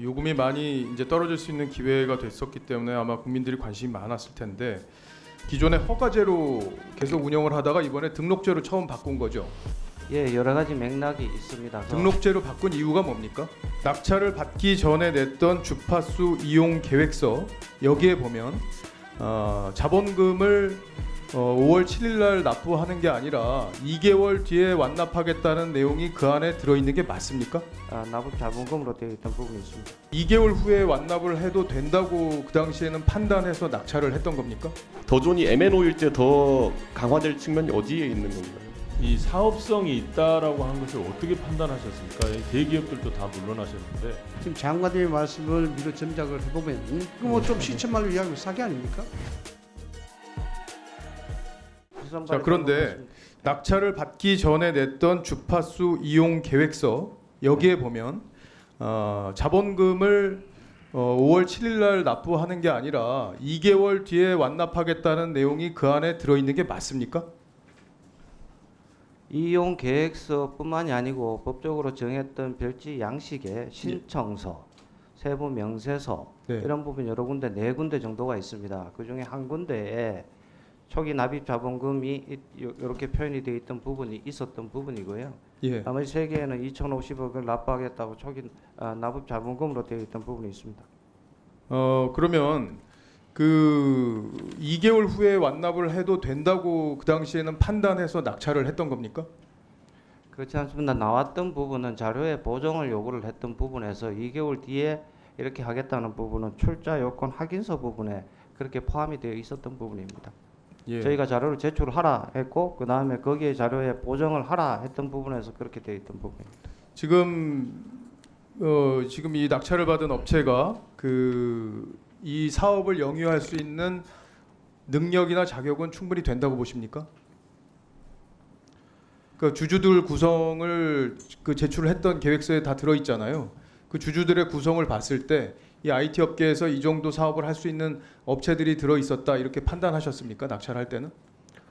요금이 많이 이제 떨어질 수 있는 기회가 됐었기 때문에 아마 국민들이 관심이 많았을 텐데 기존에 허가제로 계속 운영을 하다가 이번에 등록제로 처음 바꾼 거죠. 예, 여러 가지 맥락이 있습니다. 등록제로 바꾼 이유가 뭡니까? 낙찰을 받기 전에 냈던 주파수 이용 계획서 여기에 보면 자본금을 5월 7일 날 납부하는 게 아니라 2개월 뒤에 완납하겠다는 내용이 그 안에 들어있는 게 맞습니까? 납입 자본금으로 되어 있던 부분이 있습니다. 2개월 후에 완납을 해도 된다고 그 당시에는 판단해서 낙찰을 했던 겁니까? 더존이 MNO일 때 더 강화될 측면이 어디에 있는 건가요? 이 사업성이 있다라고 한 것을 어떻게 판단하셨습니까? 대기업들도 다 물러나셨는데 지금 장관님의 말씀을 미리 짐작을 해보면 뭐좀 시체말로 이야기하면 사기 아닙니까? 자, 그런데 낙찰을 받기 전에 냈던 주파수 이용 계획서 여기에 보면 자본금을 5월 7일 날 납부하는 게 아니라 2개월 뒤에 완납하겠다는 내용이 그 안에 들어있는 게 맞습니까? 이용 계획서뿐만이 아니고 법적으로 정했던 별지 양식의 신청서, 세부 명세서 네. 이런 부분 여러 군데 4군데 정도가 있습니다. 그 중에 한 군데에 초기 납입 자본금이 이렇게 표현이 되어 있던 부분이 있었던 부분이고요. 예. 나머지 3개에는 2,050억을 납부하겠다고 초기 납입 자본금으로 되어 있던 부분이 있습니다. 그러면 그 2개월 후에 완납을 해도 된다고 그 당시에는 판단해서 낙찰을 했던 겁니까? 그렇지 않습니다. 나왔던 부분은 자료의 보정을 요구를 했던 부분에서 2개월 뒤에 이렇게 하겠다는 부분은 출자 요건 확인서 부분에 그렇게 포함이 되어 있었던 부분입니다. 예. 저희가 자료를 제출하라 했고 그 다음에 거기에 자료에 보정을 하라 했던 부분에서 그렇게 되어 있던 부분입니다. 지금 이 낙찰을 받은 업체가 이 사업을 영위할 수 있는 능력이나 자격은 충분히 된다고 보십니까? 그 주주들 구성을 제출했던 계획서에 다 들어 있잖아요. 그 주주들의 구성을 봤을 때 이 IT 업계에서 이 정도 사업을 할 수 있는 업체들이 들어 있었다 이렇게 판단하셨습니까? 낙찰할 때는?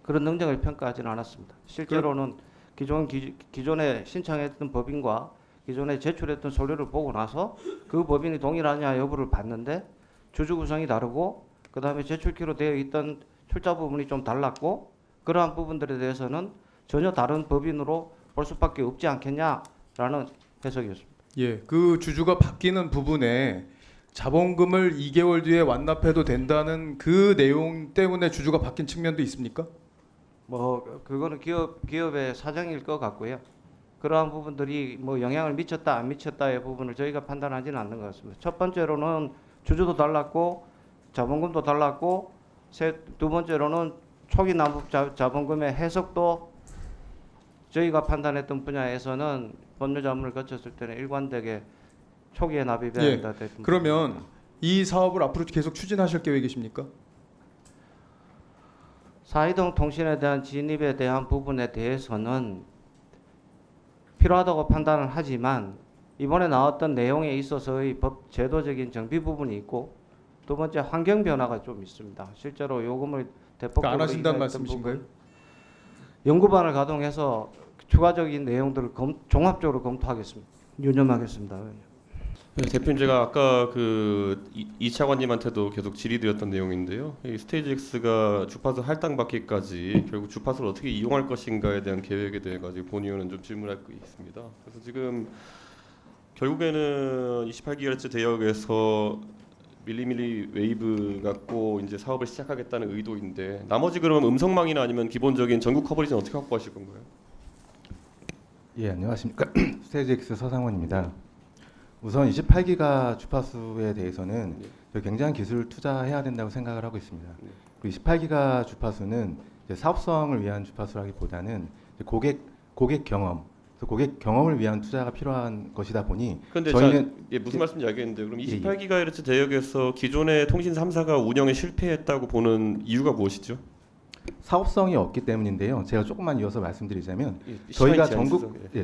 그런 능력을 평가하지는 않았습니다. 실제로는 기존에 신청했던 법인과 기존에 제출했던 서류를 보고 나서 그 법인이 동일하냐 여부를 봤는데 주주 구성이 다르고 그 다음에 제출키로 되어 있던 출자 부분이 좀 달랐고 그러한 부분들에 대해서는 전혀 다른 법인으로 볼 수밖에 없지 않겠냐라는 해석이었습니다. 예, 그 주주가 바뀌는 부분에 자본금을 2개월 뒤에 완납해도 된다는 그 내용 때문에 주주가 바뀐 측면도 있습니까? 그거는 기업의 사정일 것 같고요. 그러한 부분들이 영향을 미쳤다 안 미쳤다의 부분을 저희가 판단하지는 않는 것 같습니다. 첫 번째로는 주주도 달랐고 자본금도 달랐고 두 번째로는 초기 납입 자본금의 해석도 저희가 판단했던 분야에서는 법률 자문을 거쳤을 때는 일관되게 초기에 납입해야 한다. 그러면 이 사업을 앞으로 계속 추진하실 계획이십니까? 사이동 통신에 대한 진입에 대한 부분에 대해서는 필요하다고 판단을 하지만 이번에 나왔던 내용에 있어서의 법 제도적인 정비 부분이 있고 두 번째 환경 변화가 좀 있습니다. 실제로 요금을 대폭 안 하신다는 말씀이신가요? 연구반을 가동해서 추가적인 내용들을 종합적으로 검토하겠습니다. 유념하겠습니다. 네, 대표님 제가 아까 이 차관님한테도 계속 질의드렸던 내용인데요. 이 스테이지 X가 주파수 할당받기까지 결국 주파수를 어떻게 이용할 것인가에 대한 계획에 대해 가지고 본 의원은 좀 질문할 게 있습니다. 그래서 지금 결국에는 28GHz 대역에서 밀리밀리 웨이브 갖고 이제 사업을 시작하겠다는 의도인데 나머지 그러면 음성망이나 아니면 기본적인 전국 커버리지는 어떻게 확보하실 건가요? 예, 안녕하십니까. 스테이지 X 서상원입니다. 우선 28기가 주파수에 대해서는 굉장한 기술 투자해야 된다고 생각을 하고 있습니다. 그리고 28기가 주파수는 이제 사업성을 위한 주파수라기보다는 이제 고객 경험을 위한 투자가 필요한 것이다 보니 그런데 저희는 무슨 말씀인지 알겠는데 그럼 28GHz 대역에서 기존의 통신 3사가 운영에 실패했다고 보는 이유가 무엇이죠? 사업성이 없기 때문인데요. 제가 조금만 이어서 말씀드리자면 저희가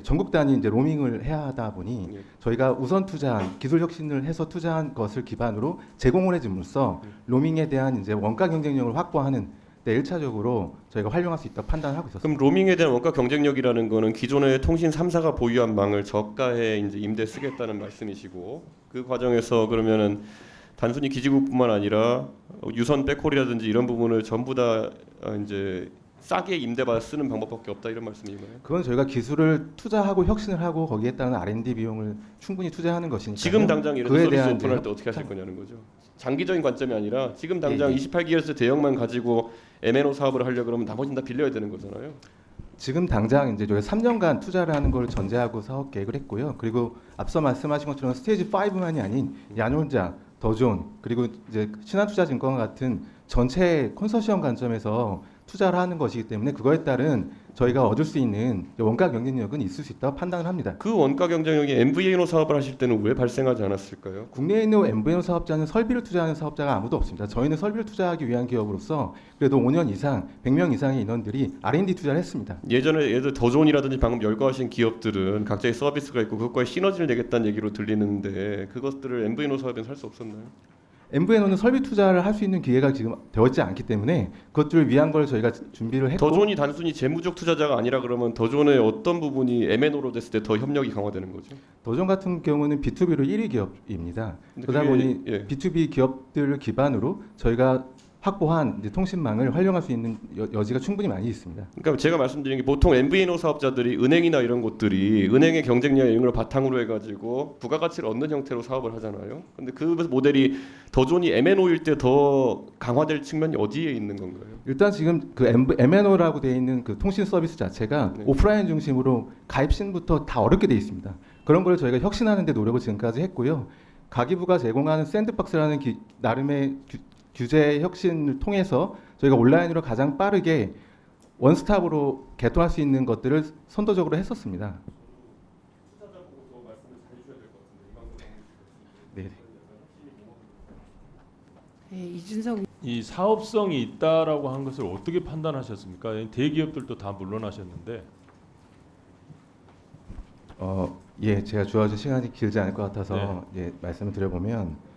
전국 단위 이제 로밍을 해야 하다 보니 저희가 우선 투자한 기술 혁신을 해서 투자한 것을 기반으로 제공을 해줌으로써 로밍에 대한 이제 원가 경쟁력을 확보하는 그때 1차적으로 저희가 활용할 수 있다고 판단하고 있었습니다. 그럼 로밍에 대한 원가 경쟁력이라는 거는 기존의 통신 3사가 보유한 망을 저가에 이제 임대 쓰겠다는 말씀이시고 그 과정에서 그러면은 단순히 기지국뿐만 아니라 유선 백홀이라든지 이런 부분을 전부 다 이제 싸게 임대받아 쓰는 방법밖에 없다 이런 말씀인가요? 그건 저희가 기술을 투자하고 혁신을 하고 거기에 따른 R&D 비용을 충분히 투자하는 것이니까 지금 당장 예를 그에 들어 서비스 대한 오픈할 이제 때 어떻게 하실 거냐는 거죠. 장기적인 관점이 아니라 지금 당장 예. 28GHz 대역만 가지고 MNO 사업을 하려 그러면 나머지는 다 빌려야 되는 거잖아요. 지금 당장 이제 저희 3년간 투자를 하는 걸 전제하고 사업 계획을 했고요. 그리고 앞서 말씀하신 것처럼 스테이지 5만이 아닌 야놀자, 더존 그리고 이제 신한투자증권과 같은 전체 컨소시엄 관점에서 투자를 하는 것이기 때문에 그거에 따른 저희가 얻을 수 있는 원가 경쟁력은 있을 수 있다고 판단을 합니다. 그 원가 경쟁력이 MVNO 사업을 하실 때는 왜 발생하지 않았을까요? 국내에 있는 MVNO 사업자는 설비를 투자하는 사업자가 아무도 없습니다. 저희는 설비를 투자하기 위한 기업으로서 그래도 5년 이상, 100명 이상의 인원들이 R&D 투자를 했습니다. 예전에 예를 들어 더존이라든지 방금 열거하신 기업들은 각자의 서비스가 있고 그것과의 시너지를 내겠다는 얘기로 들리는데 그것들을 MVNO 사업에는 살 수 없었나요? MVNO는 설비 투자를 할 수 있는 기회가 지금 되어 있지 않기 때문에 그것들을 위한 걸 저희가 준비를 했고 더존이 단순히 재무적 투자자가 아니라 그러면 더존의 어떤 부분이 MNO로 됐을 때 더 협력이 강화되는 거죠? 더존 같은 경우는 B2B로 1위 기업입니다. 근데 그러다 그게, 보니 예. B2B 기업들을 기반으로 저희가 확보한 이제 통신망을 활용할 수 있는 여지가 충분히 많이 있습니다. 그러니까 제가 말씀드린 게 보통 MVNO 사업자들이 은행이나 이런 곳들이 은행의 경쟁력 이런 걸 바탕으로 해가지고 부가가치를 얻는 형태로 사업을 하잖아요. 근데 그 모델이 더존이 MNO일 때 더 강화될 측면이 어디에 있는 건가요? 일단 지금 그 MNO라고 되어 있는 그 통신 서비스 자체가 네. 오프라인 중심으로 가입신부터 다 어렵게 되어 있습니다. 그런 걸 저희가 혁신하는 데 노력을 지금까지 했고요. 가기부가 제공하는 샌드박스라는 나름의 규제 혁신을 통해서 저희가 온라인으로 가장 빠르게 원스톱으로 개통할 수 있는 것들을 선도적으로 했었습니다. 네. 네, 이준석 이 사업성이 있다라고 한 것을 어떻게 판단하셨습니까? 대기업들도 다 물러나셨는데. 예, 제가 주어진 시간이 길지 않을 것 같아서 예, 말씀을 드려보면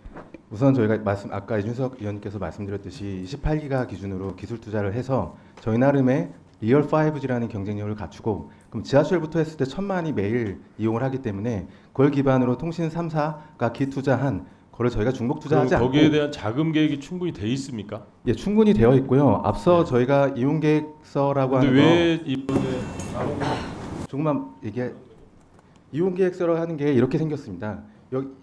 우선 저희가 아까 이준석 의원님께서 말씀드렸듯이 28기가 기준으로 기술 투자를 해서 저희 나름의 리얼 5G라는 경쟁력을 갖추고 그럼 지하철부터 했을 때 1000만이 매일 이용을 하기 때문에 그걸 기반으로 통신 3사가 기투자한 그걸 저희가 중복 투자하지 않고 거기에 대한 자금 계획이 충분히 돼 있습니까? 예, 충분히 되어 있고요. 앞서 저희가 이용 계획서라고 근데 하는 거 왜 이번에 조금만 이용 계획서로 하는 게 이렇게 생겼습니다.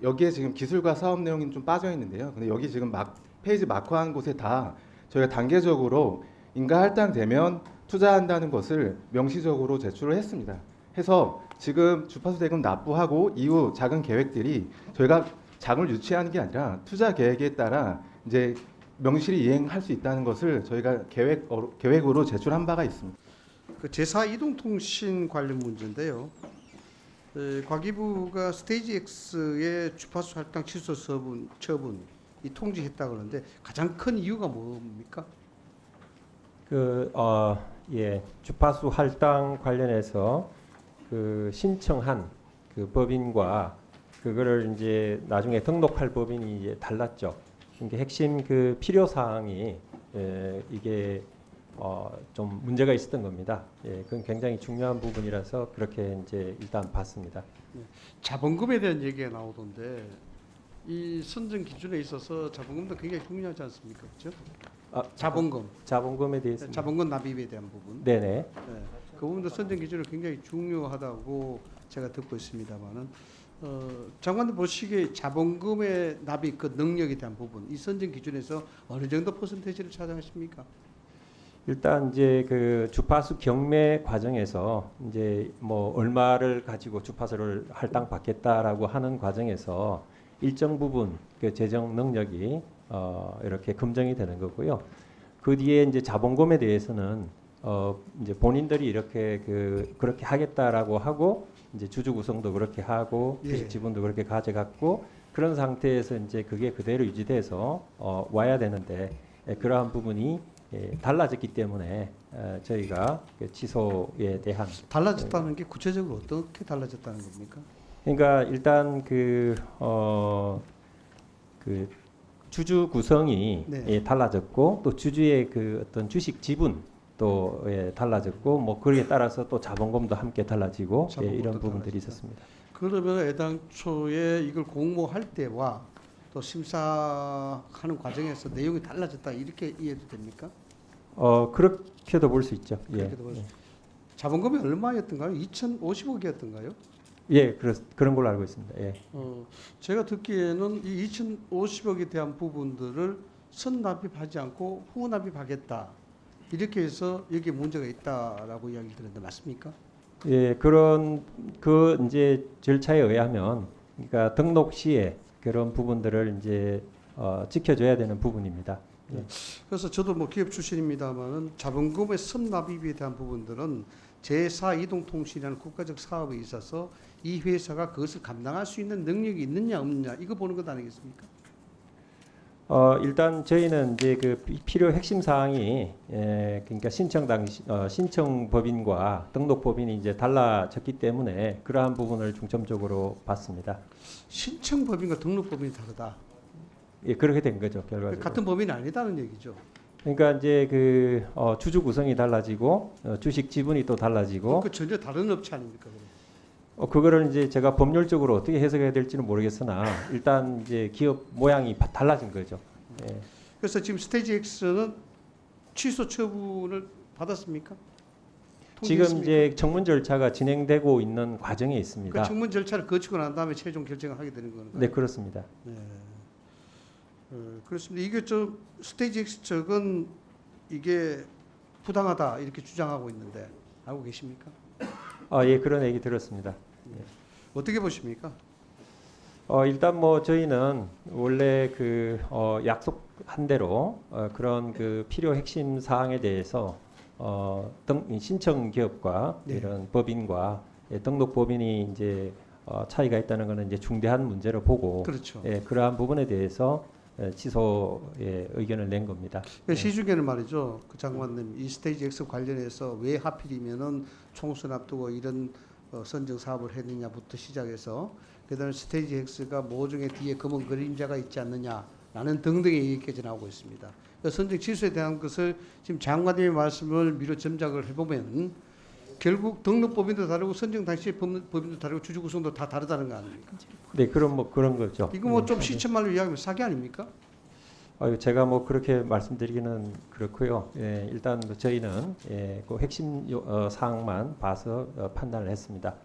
여기에 지금 기술과 사업 내용이 좀 빠져 있는데요. 근데 여기 지금 페이지 마크한 곳에 다 저희가 단계적으로 인가 할당되면 투자한다는 것을 명시적으로 제출을 했습니다. 해서 지금 주파수 대금 납부하고 이후 자금 계획들이 저희가 자금을 유치하는 게 아니라 투자 계획에 따라 이제 명실히 이행할 수 있다는 것을 저희가 계획으로 제출한 바가 있습니다. 그 제4 이동통신 관련 문제인데요. 과기부가 스테이지 X의 주파수 할당 취소 처분 이 통지했다 그러는데 가장 큰 이유가 뭡니까? 예, 주파수 할당 관련해서 그 신청한 그 법인과 그거를 이제 나중에 등록할 법인이 이제 달랐죠. 이게 핵심 그 필요 사항이 이게 좀 문제가 있었던 겁니다. 예, 그건 굉장히 중요한 부분이라서 그렇게 이제 일단 봤습니다. 자본금에 대한 얘기가 나오던데 이 선정 기준에 있어서 자본금도 굉장히 중요하지 않습니까? 그렇죠? 자본금에 대해서 자본금 납입에 대한 부분. 네네. 네, 그 부분도 선정 기준이 굉장히 중요하다고 제가 듣고 있습니다만은 장관님 보시기에 자본금의 납입 그 능력에 대한 부분 이 선정 기준에서 어느 정도 퍼센테이지를 차지하십니까? 일단 이제 그 주파수 경매 과정에서 이제 뭐 얼마를 가지고 주파수를 할당 받겠다라고 하는 과정에서 일정 부분 그 재정 능력이 이렇게 검증이 되는 거고요. 그 뒤에 이제 자본금에 대해서는 이제 본인들이 이렇게 그렇게 하겠다라고 하고 이제 주주 구성도 그렇게 하고 예. 주식 지분도 그렇게 가져갔고 그런 상태에서 이제 그게 그대로 유지돼서 와야 되는데 그러한 부분이 달라졌기 때문에 저희가 그 취소에 대한 달라졌다는 게 구체적으로 어떻게 달라졌다는 겁니까? 그러니까 일단 주주 구성이 네. 예, 달라졌고 또 주주의 그 어떤 주식 지분 또 예, 달라졌고 뭐 거기에 따라서 또 자본금도 함께 달라지고 예, 자본금도 이런 부분들이 달라진다. 있었습니다. 그러면 애당초에 이걸 공모할 때와 또 심사하는 과정에서 내용이 달라졌다 이렇게 이해도 됩니까? 그렇게도 볼 수 있죠. 예. 그렇게도 볼수 자본금이 얼마였던가요? 2,050억이었던가요? 예, 그런 걸로 알고 있습니다. 예. 제가 듣기에는 이 2,050억에 대한 부분들을 선납입하지 않고 후납입하겠다 이렇게 해서 여기에 문제가 있다라고 이야기를 들었는데 맞습니까? 예, 그런 그 이제 절차에 의하면 그러니까 등록 시에 그런 부분들을 이제 지켜줘야 되는 부분입니다. 예. 그래서 저도 뭐 기업 출신입니다만은 자본금의 선납입에 대한 부분들은 제4 이동통신이라는 국가적 사업에 있어서 이 회사가 그것을 감당할 수 있는 능력이 있느냐 없느냐 이거 보는 것 아니겠습니까? 일단 저희는 이제 그 필요 핵심 사항이 그러니까 신청 당시 신청 법인과 등록 법인이 이제 달라졌기 때문에 그러한 부분을 중점적으로 봤습니다. 신청 법인과 등록 법인이 다르다. 예, 그렇게 된 거죠 결과적으로. 같은 법인이 아니다는 얘기죠. 그러니까 이제 그 주주 구성이 달라지고 주식 지분이 또 달라지고 그 전혀 다른 업체 아닙니까? 그럼? 그거를 이제 제가 법률적으로 어떻게 해석해야 될지는 모르겠으나 일단 이제 기업 모양이 달라진 거죠. 예. 그래서 지금 스테이지 X는 취소 처분을 받았습니까? 지금 통지했습니까? 이제 청문 절차가 진행되고 있는 과정에 있습니다. 그 청문 절차를 거치고 난 다음에 최종 결정을 하게 되는 건가요? 네, 그렇습니다. 네. 그렇습니다. 이게 저 스테이지 X 측은 이게 부당하다 이렇게 주장하고 있는데 알고 계십니까? 예, 그런 얘기 들었습니다. 어떻게 보십니까? 일단 뭐 저희는 원래 그 약속한 대로 그런 그 필요 핵심 사항에 대해서 신청 기업과 네. 이런 법인과 등록 법인이 이제 차이가 있다는 것은 이제 중대한 문제로 보고 그렇죠. 예, 그러한 부분에 대해서 취소의 의견을 낸 겁니다. 시중에는 말이죠. 그 장관님 이 스테이지 X 관련해서 왜 하필이면은 총선 앞두고 이런 선정 사업을 했느냐부터 시작해서 그다음에 스테이지 X가 모종의 뒤에 검은 그림자가 있지 않느냐라는 등등의 얘기까지 나오고 있습니다. 선정 취소에 대한 것을 지금 장관님의 말씀을 미뤄 짐작을 해보면 결국 등록법인도 다르고 선정 당시 법인도 다르고 주주 구성도 다 다르다는 거 아닙니까? 네, 그런 뭐 그런 거죠. 이거 뭐 좀 시쳇말로 이야기하면 사기 아닙니까? 제가 뭐 그렇게 말씀드리기는 그렇고요. 예, 일단 뭐 저희는 그 핵심 사항만 봐서 판단을 했습니다.